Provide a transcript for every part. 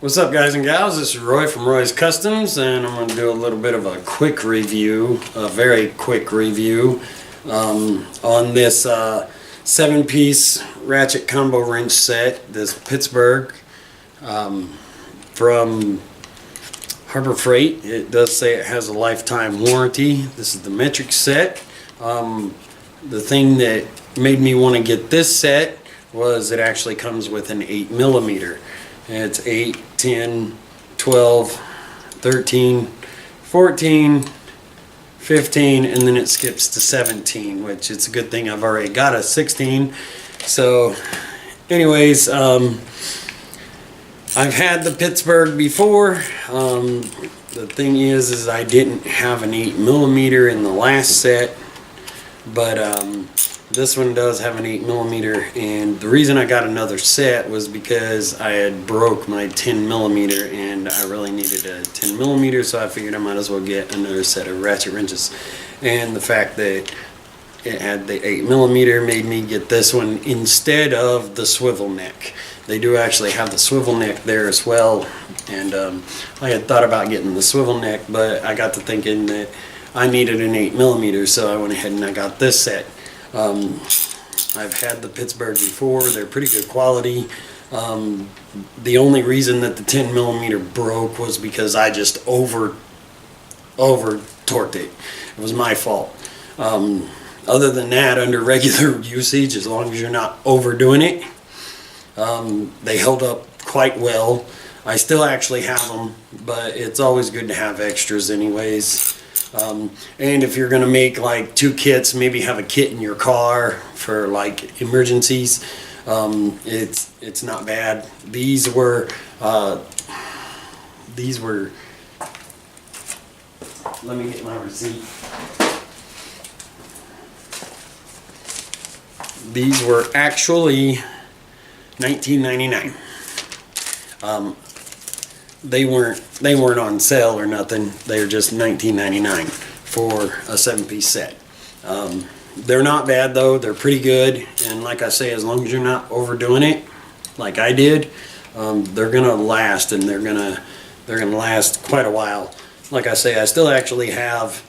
What's up, guys and gals? This is Roy from Roy's Customs, and I'm going to do a little bit of a quick review, a very quick review on this 7-piece ratchet combo wrench set, this Pittsburgh from Harbor Freight. It does say it has a lifetime warranty. This is the metric set. The thing that made me want to get this set was it actually comes with an 8mm. It's 8, 10, 12, 13, 14, 15, and then it skips to 17, which it's a good thing I've already got a 16. So anyways, I've had the Pittsburgh before. The thing is I didn't have an 8mm in the last set, but this one does have an 8mm, and the reason I got another set was because I had broke my 10mm and I really needed a 10mm, so I figured I might as well get another set of ratchet wrenches. And the fact that it had the 8mm made me get this one instead of the swivel neck. They do actually have the swivel neck there as well, and I had thought about getting the swivel neck, but I got to thinking that I needed an 8mm, so I went ahead and I got this set. I've had the Pittsburgh before. They're pretty good quality. The only reason that the 10mm broke was because I just over torqued it. It was my fault. Other than that, under regular usage, as long as you're not overdoing it, they held up quite well. I still actually have them, but it's always good to have extras anyways. And if you're gonna make like 2 kits, maybe have a kit in your car for like emergencies. It's not bad. These were let me get my receipt. These were actually $19.99. They weren't on sale or nothing. They were just $19.99 for a 7-piece set. They're not bad though. They're pretty good, and like I say, as long as you're not overdoing it, like I did, they're gonna last, and they're gonna last quite a while. Like I say, I still actually have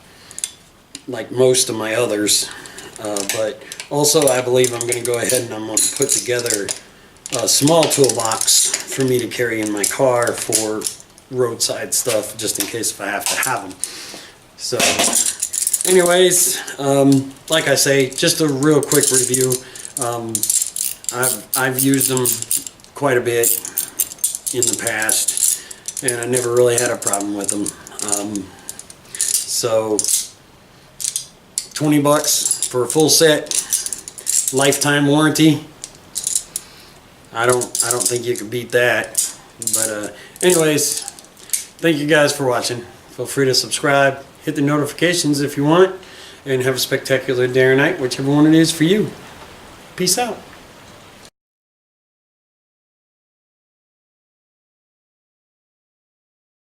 like most of my others, but also I believe I'm gonna go ahead and I'm gonna put together a small toolbox for me to carry in my car for roadside stuff, just in case if I have to have them. So anyways, like I say, just a real quick review. I've used them quite a bit in the past, and I never really had a problem with them. So $20 for a full set, lifetime warranty. I don't think you can beat that. But anyways, thank you guys for watching. Feel free to subscribe, hit the notifications if you want, and have a spectacular day or night, whichever one it is for you. Peace out.